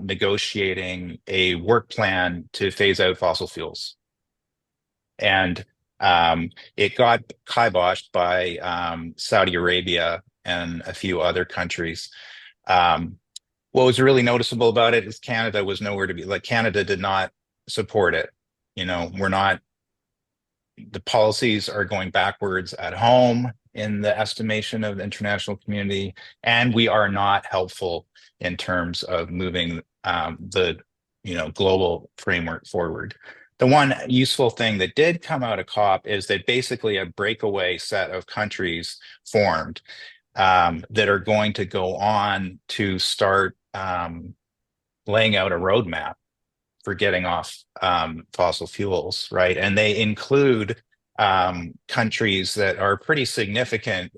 negotiating a work plan to phase out fossil fuels. And it got kiboshed by Saudi Arabia and a few other countries. What was really noticeable about it is Canada was nowhere to be. Like, Canada did not support it. The policies are going backwards at home in the estimation of the international community, and we are not helpful in terms of moving the global framework forward. The one useful thing that did come out of COP is that basically a breakaway set of countries formed that are going to go on to start laying out a roadmap for getting off fossil fuels, right? And they include countries that are pretty significant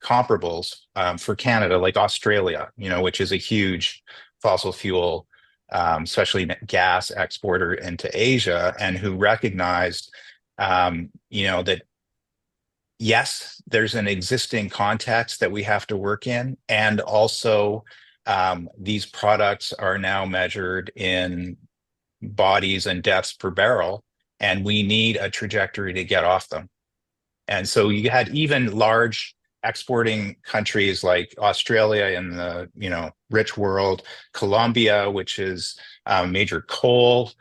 comparables for Canada, like Australia, which is a huge fossil fuel, especially gas exporter into Asia, and who recognized, that yes, there's an existing context that we have to work in, and also these products are now measured in bodies and deaths per barrel, and we need a trajectory to get off them. And so you had even large exporting countries like Australia in the rich world, Colombia, which is a major coal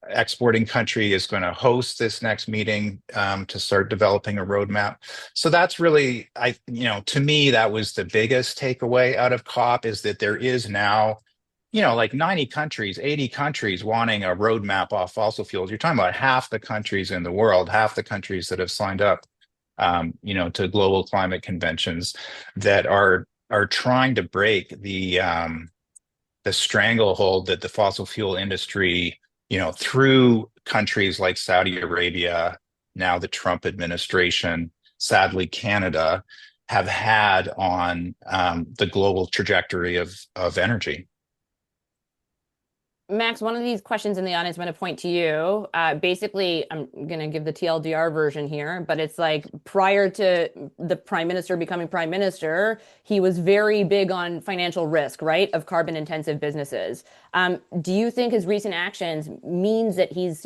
exporting country, is going to host this next meeting to start developing a roadmap. So that's really, to me, that was the biggest takeaway out of COP, is that there is now, like 90 countries, 80 countries wanting a roadmap off fossil fuels. You're talking about half the countries in the world, half the countries that have signed up, to global climate conventions, that are trying to break the stranglehold that the fossil fuel industry, through countries like Saudi Arabia, now the Trump administration, sadly Canada, have had on the global trajectory of energy. Max, one of these questions in the audience, I'm going to point to you. Basically, I'm going to give the TLDR version here, but it's like prior to the prime minister becoming prime minister, he was very big on financial risk, right, of carbon intensive businesses. Do you think his recent actions means that he's,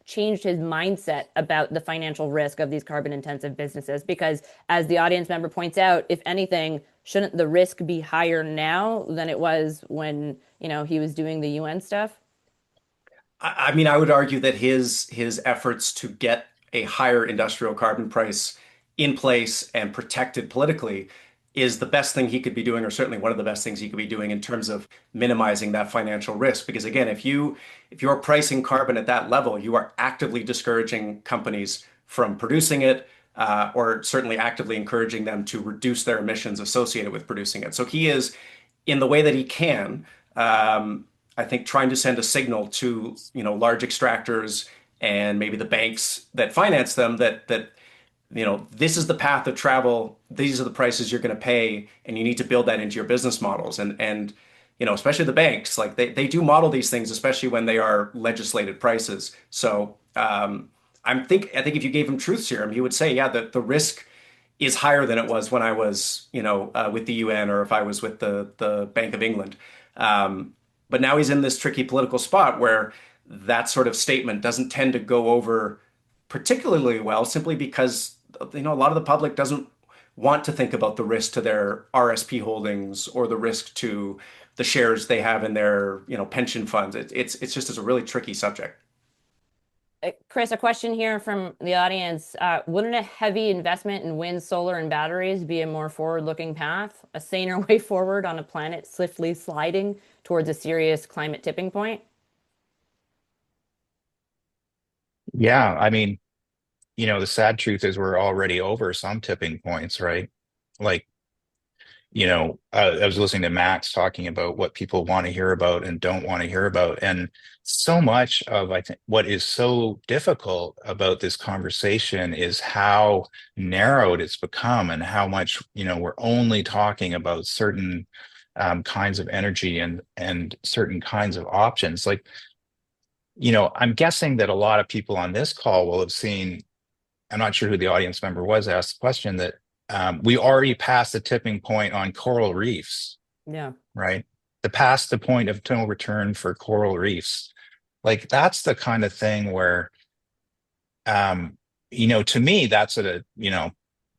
changed his mindset about the financial risk of these carbon intensive businesses? Because as the audience member points out, if anything, shouldn't the risk be higher now than it was when, he was doing the UN stuff? I mean, I would argue that his efforts to get a higher industrial carbon price in place and protected politically is the best thing he could be doing, or certainly one of the best things he could be doing in terms of minimizing that financial risk. Because again, if you're pricing carbon at that level, you are actively discouraging companies from producing it, or certainly actively encouraging them to reduce their emissions associated with producing it. So he is, in the way that he can, I think, trying to send a signal to large extractors and maybe the banks that finance them that this is the path of travel. These are the prices you're going to pay, and you need to build that into your business models. And especially the banks, like they do model these things, especially when they are legislated prices. So I think if you gave him truth serum, he would say, yeah, the risk is higher than it was when I was with the UN, or if I was with the Bank of England. But now he's in this tricky political spot where that sort of statement doesn't tend to go over particularly well, simply because a lot of the public doesn't want to think about the risk to their RSP holdings or the risk to the shares they have in their pension funds. It's just a really tricky subject. Chris, a question here from the audience. Wouldn't a heavy investment in wind, solar, and batteries be a more forward-looking path, a saner way forward on a planet swiftly sliding towards a serious climate tipping point? Yeah, I mean, the sad truth is we're already over some tipping points, right? Like, I was listening to Max talking about what people want to hear about and don't want to hear about. And so much of, I think, what is so difficult about this conversation is how narrowed it's become, and how much, we're only talking about certain kinds of energy and certain kinds of options. Like, I'm guessing that a lot of people on this call will have seen, I'm not sure who the audience member was, asked the question, that we already passed the tipping point on coral reefs. Yeah. Right. Past the point of no return for coral reefs. Like, that's the kind of thing where, to me, that's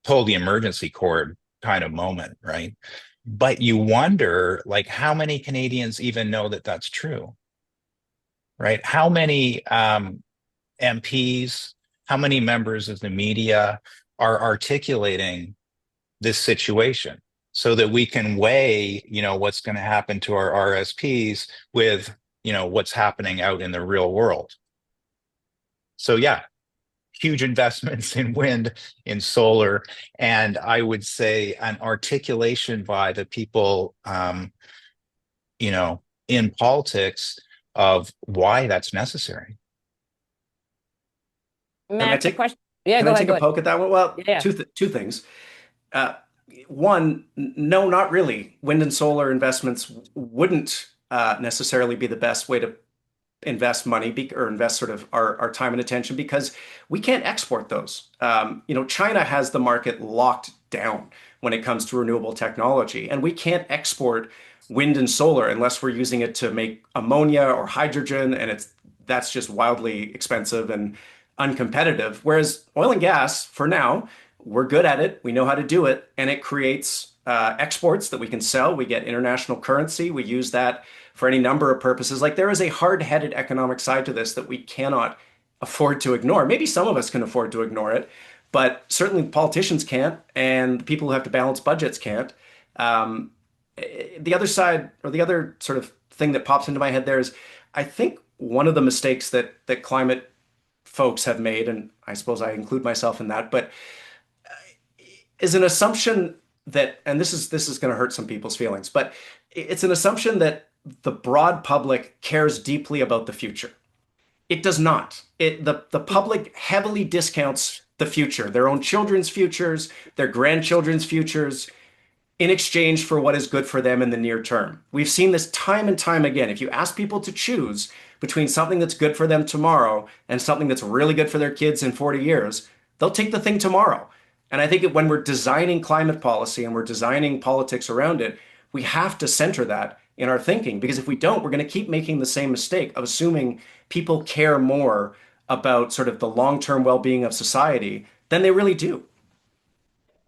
pull the emergency cord kind of moment. Right. But you wonder, like, how many Canadians even know that that's true? Right. How many MPs, how many members of the media are articulating this situation so that we can weigh, what's going to happen to our RSPs with, what's happening out in the real world. So yeah, huge investments in wind, in solar, and I would say an articulation by the people, in politics of why that's necessary. Max, a question. Yeah, Can go I ahead. take a poke at that one? Well, Yeah. two things. One, no, not really. Wind and solar investments wouldn't necessarily be the best way to invest money or invest sort of our time and attention, because we can't export those. China has the market locked down when it comes to renewable technology, and we can't export wind and solar unless we're using it to make ammonia or hydrogen, and that's just wildly expensive and uncompetitive. Whereas oil and gas, for now, we're good at it. We know how to do it, and it creates exports that we can sell. We get international currency. We use that for any number of purposes. Like there is a hard-headed economic side to this that we cannot afford to ignore. Maybe some of us can afford to ignore it, but certainly politicians can't, and the people who have to balance budgets can't. Um, the other side, or the other sort of thing that pops into my head there is, I think one of the mistakes that climate folks have made, and I suppose I include myself in that, but is an assumption that, and this is going to hurt some people's feelings, but it's an assumption that the broad public cares deeply about the future. It does not. The public heavily discounts the future, their own children's futures, their grandchildren's futures, in exchange for what is good for them in the near term. We've seen this time and time again. If you ask people to choose between something that's good for them tomorrow and something that's really good for their kids in 40 years, they'll take the thing tomorrow. And I think that when we're designing climate policy and we're designing politics around it, we have to center that in our thinking, because if we don't, we're going to keep making the same mistake of assuming people care more about sort of the long-term well-being of society than they really do.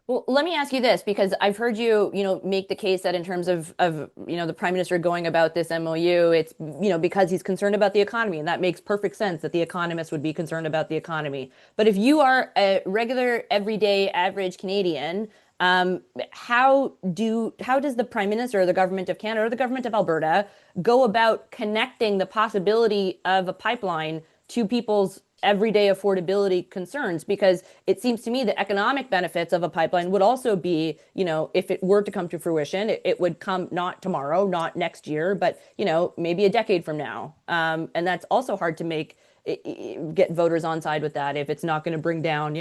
Well, let me ask you this, because I've heard you, make the case that in terms of the prime minister going about this MOU, it's, because he's concerned about the economy, and that makes perfect sense that the economists would be concerned about the economy. But if you are a regular, everyday, average Canadian, how does the prime minister or the government of Canada or the government of Alberta go about connecting the possibility of a pipeline to people's everyday affordability concerns? Because it seems to me that economic benefits of a pipeline would also be, if it were to come to fruition, it would come not tomorrow, not next year, but, maybe a decade from now. And that's also hard to get voters on side with that if it's not going to bring down,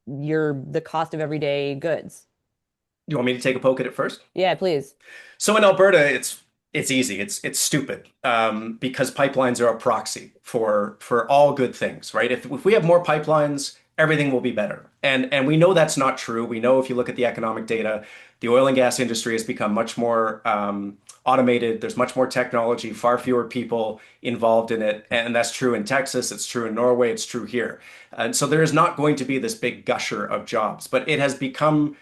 the cost of everyday goods. You want me to take a poke at it first? Yeah, please. So in Alberta, it's easy. It's stupid because pipelines are a proxy for all good things, right? If we have more pipelines, everything will be better. And we know that's not true. We know if you look at the economic data, the oil and gas industry has become much more automated. There's much more technology, far fewer people involved in it. And that's true in Texas. It's true in Norway. It's true here. And so there is not going to be this big gusher of jobs, but it has become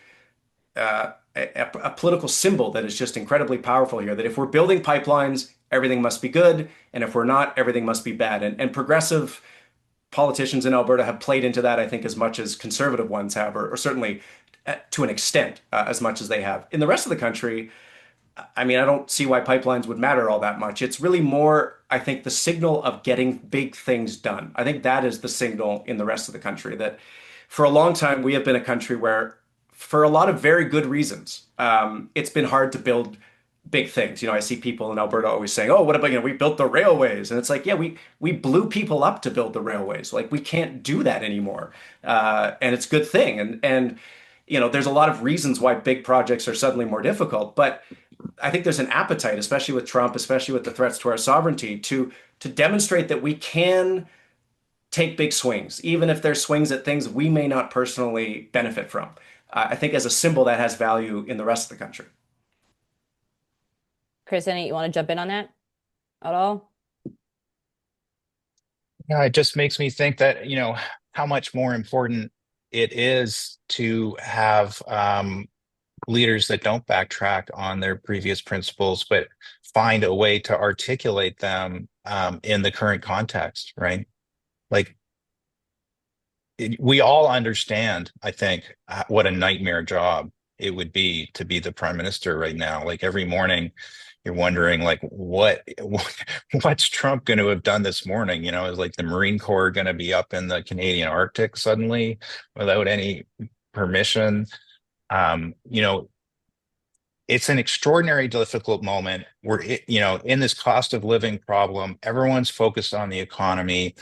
a political symbol that is just incredibly powerful here, that if we're building pipelines, everything must be good. And if we're not, everything must be bad. And progressive politicians in Alberta have played into that, I think, as much as conservative ones have, or certainly to an extent, as much as they have. In the rest of the country, I mean, I don't see why pipelines would matter all that much. It's really more, I think, the signal of getting big things done. I think that is the signal in the rest of the country, that for a long time, we have been a country where, for a lot of very good reasons, it's been hard to build big things. I see people in Alberta always saying, "Oh, what about, we built the railways?" And it's like, yeah, we blew people up to build the railways. Like, we can't do that anymore. And it's a good thing. And there's a lot of reasons why big projects are suddenly more difficult. But I think there's an appetite, especially with Trump, especially with the threats to our sovereignty, to demonstrate that we can take big swings, even if they're swings at things we may not personally benefit from. I think as a symbol that has value in the rest of the country. Chris, you want to jump in on that at all? Yeah, it just makes me think that, how much more important it is to have leaders that don't backtrack on their previous principles, but find a way to articulate them in the current context, right? Like, we all understand, I think, what a nightmare job it would be to be the prime minister right now. Like, every morning you're wondering, like, what's Trump going to have done this morning? Is like the Marine Corps going to be up in the Canadian Arctic suddenly without any permission? It's an extraordinary difficult moment. We're, in this cost of living problem, everyone's focused on the economy.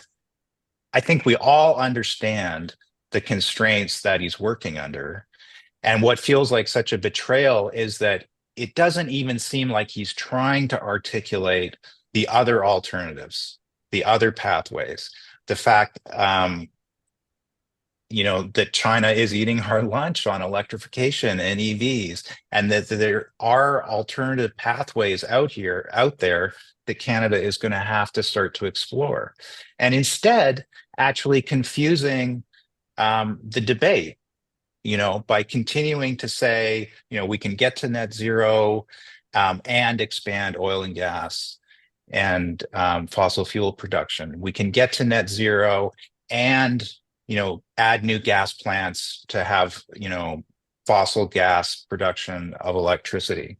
I think we all understand the constraints that he's working under. And what feels like such a betrayal is that it doesn't even seem like he's trying to articulate the other alternatives, the other pathways. The fact, that China is eating our lunch on electrification and EVs, and that there are alternative pathways out there that Canada is going to have to start to explore. And instead, actually confusing the debate, by continuing to say, we can get to net zero and expand oil and gas and fossil fuel production. We can get to net zero and add new gas plants to have fossil gas production of electricity.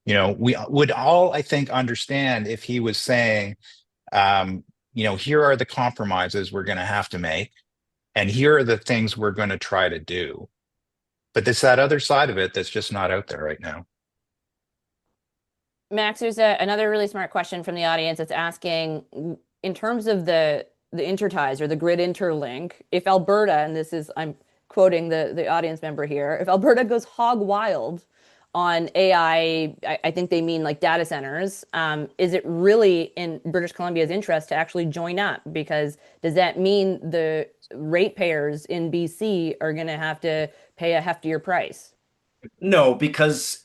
We would all, I think, understand if he was saying, here are the compromises we're going to have to make, and here are the things we're going to try to do. But there's that other side of it that's just not out there right now. Max, there's another really smart question from the audience that's asking, in terms of the interties or the grid interlink, if Alberta, and this is, I'm quoting the audience member here, if Alberta goes hog wild on AI, I think they mean like data centers, is it really in British Columbia's interest to actually join up? Because does that mean the ratepayers in BC are going to have to pay a heftier price? No, because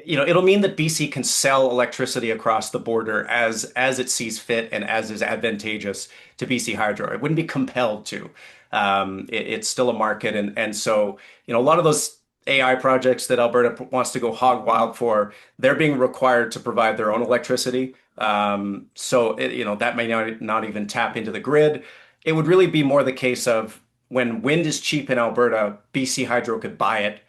it'll mean that BC can sell electricity across the border as it sees fit and as is advantageous to BC Hydro. It wouldn't be compelled to. It's still a market, and so a lot of those AI projects that Alberta wants to go hog wild for, they're being required to provide their own electricity. So that may not even tap into the grid. It would really be more the case of when wind is cheap in Alberta, BC Hydro could buy it.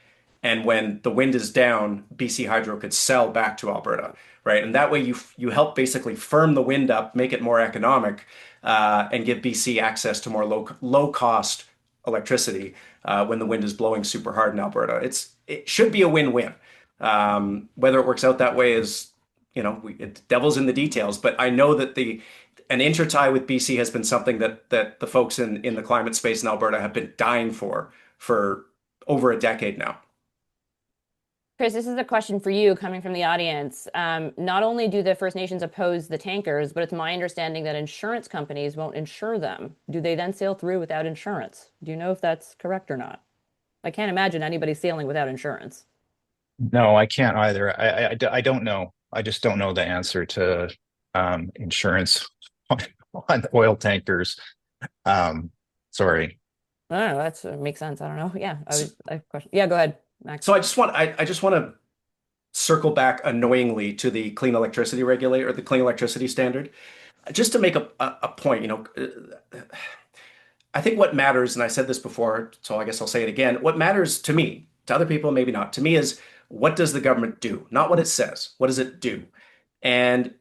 And when the wind is down, BC Hydro could sell back to Alberta, right? And that way you help basically firm the wind up, make it more economic, and give BC access to more low cost electricity when the wind is blowing super hard in Alberta. It should be a win-win. Whether it works out that way is, devil's in the details. But I know that an intertie with BC has been something that the folks in the climate space in Alberta have been dying for over a decade now. Chris, this is a question for you coming from the audience. Not only do the First Nations oppose the tankers, but it's my understanding that insurance companies won't insure them. Do they then sail through without insurance? Do you know if that's correct or not? I can't imagine anybody sailing without insurance. No, I can't either. I don't know. I just don't know the answer to insurance on oil tankers. Sorry. No, that makes sense. I don't know. Yeah, I have a question. Yeah, go ahead, Max. So I just want to circle back annoyingly to the clean electricity regulator, or the clean electricity standard, just to make a point. I think what matters, and I said this before, so I guess I'll say it again. What matters to me, to other people maybe not, to me is what does the government do, not what it says. What does it do? And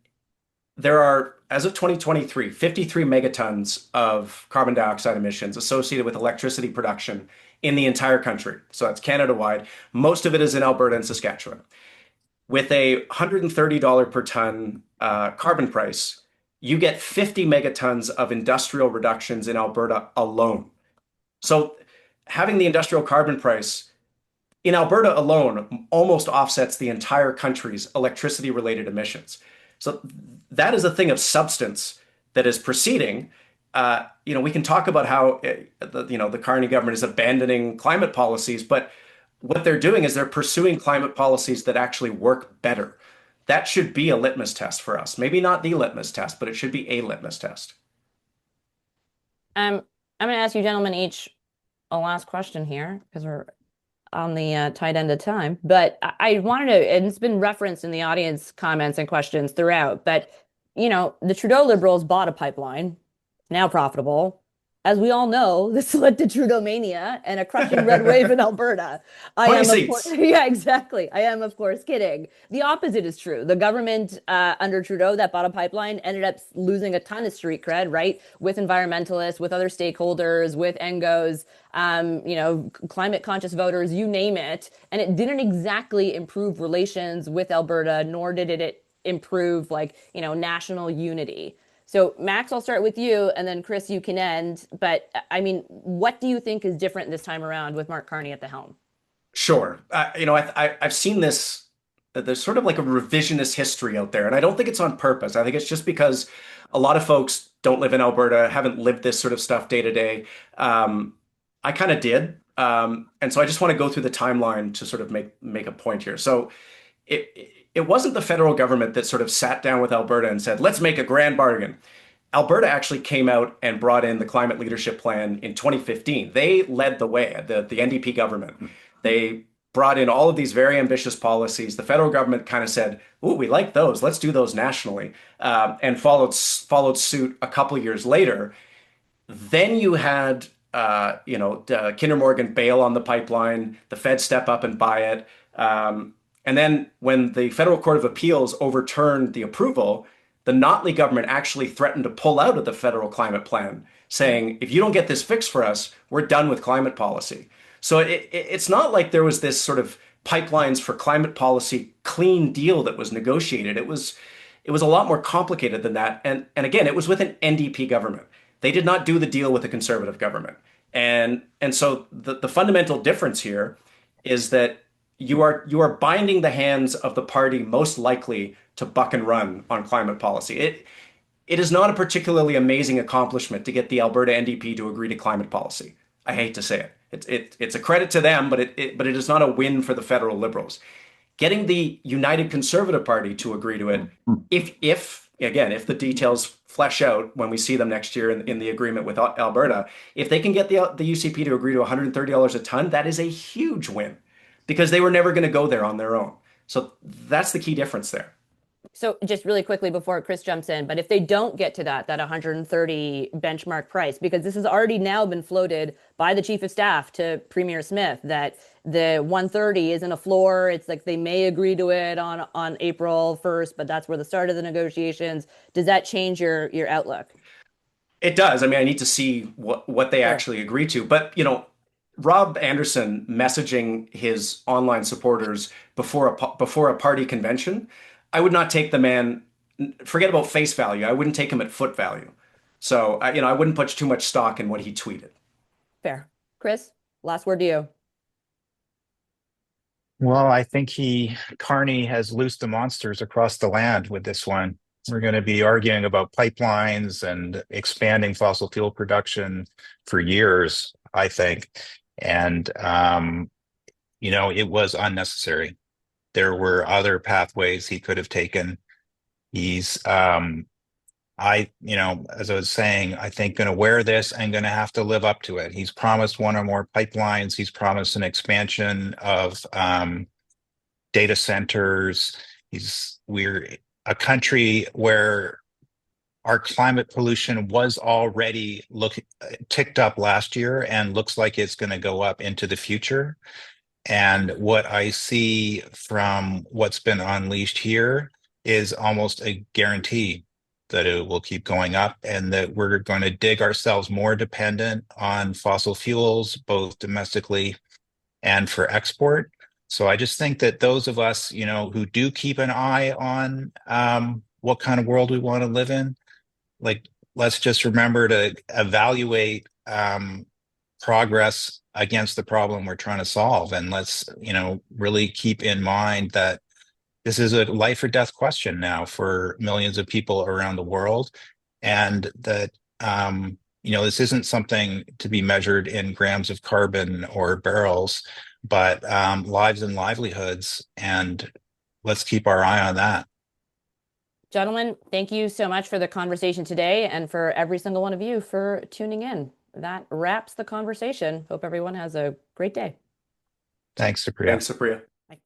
there are, as of 2023, 53 megatons of carbon dioxide emissions associated with electricity production in the entire country. So that's Canada-wide. Most of it is in Alberta and Saskatchewan. With a $130 per ton carbon price, you get 50 megatons of industrial reductions in Alberta alone. So having the industrial carbon price in Alberta alone almost offsets the entire country's electricity-related emissions. So that is a thing of substance that is proceeding. We can talk about how the Carney government is abandoning climate policies, but what they're doing is they're pursuing climate policies that actually work better. That should be a litmus test for us. Maybe not the litmus test, but it should be a litmus test. I'm going to ask you gentlemen each a last question here because we're on the tight end of time. But I wanted to, and it's been referenced in the audience comments and questions throughout, but the Trudeau Liberals bought a pipeline, now profitable. As we all know, this led to Trudeau mania and a crushing red wave in Alberta. Yeah, exactly. I am, of course, kidding. The opposite is true. The government under Trudeau that bought a pipeline ended up losing a ton of street cred, right? With environmentalists, with other stakeholders, with NGOs, climate conscious voters, you name it. And it didn't exactly improve relations with Alberta, nor did it improve national unity. So Max, I'll start with you, and then Chris, you can end. But I mean, what do you think is different this time around with Mark Carney at the helm? Sure. I've seen this. There's sort of like a revisionist history out there, and I don't think it's on purpose. I think it's just because a lot of folks don't live in Alberta, haven't lived this sort of stuff day to day. I kind of did. And so I just want to go through the timeline to sort of make a point here. So it wasn't the federal government that sort of sat down with Alberta and said, let's make a grand bargain. Alberta actually came out and brought in the Climate Leadership Plan in 2015. They led the way, the NDP government. They brought in all of these very ambitious policies. The federal government kind of said, "Ooh, we like those. Let's do those nationally," and followed suit a couple years later. Then you had, Kinder Morgan bail on the pipeline, the Fed step up and buy it. And then when the Federal Court of Appeals overturned the approval, the Notley government actually threatened to pull out of the federal climate plan, saying, if you don't get this fixed for us, we're done with climate policy. So it's not like there was this sort of pipelines for climate policy clean deal that was negotiated. It was a lot more complicated than that. And again, it was with an NDP government. They did not do the deal with a conservative government. And so the fundamental difference here is that you are binding the hands of the party most likely to buck and run on climate policy. It is not a particularly amazing accomplishment to get the Alberta NDP to agree to climate policy. I hate to say it. It's a credit to them, but it is not a win for the federal Liberals. Getting the United Conservative Party to agree to it, if the details flesh out when we see them next year in the agreement with Alberta, if they can get the UCP to agree to $130 a ton, that is a huge win because they were never going to go there on their own. So that's the key difference there. So just really quickly before Chris jumps in, but if they don't get to that 130 benchmark price, because this has already now been floated by the chief of staff to Premier Smith, that the 130 isn't a floor. It's like they may agree to it on April 1st, but that's where the start of the negotiations. Does that change your outlook? It does. I mean, I need to see what they actually agree to. But, Rob Anderson messaging his online supporters before a party convention, I would not take the man, forget about face value. I wouldn't take him at foot value. So, I wouldn't put too much stock in what he tweeted. Fair. Chris, last word to you. Well, I think Carney has loosed the monsters across the land with this one. We're going to be arguing about pipelines and expanding fossil fuel production for years, I think. And, it was unnecessary. There were other pathways he could have taken. He's, as I was saying, I think going to wear this and going to have to live up to it. He's promised one or more pipelines. He's promised an expansion of data centers. We're a country where our climate pollution was already ticked up last year and looks like it's going to go up into the future. And what I see from what's been unleashed here is almost a guarantee that it will keep going up and that we're going to dig ourselves more dependent on fossil fuels, both domestically and for export. So I just think that those of us, who do keep an eye on what kind of world we want to live in, let's just remember to evaluate progress against the problem we're trying to solve. And let's, really keep in mind that this is a life or death question now for millions of people around the world. And that, this isn't something to be measured in grams of carbon or barrels, but lives and livelihoods. And let's keep our eye on that. Gentlemen, thank you so much for the conversation today and for every single one of you for tuning in. That wraps the conversation. Hope everyone has a great day. Thanks, Supriya. Thanks, Supriya. Bye.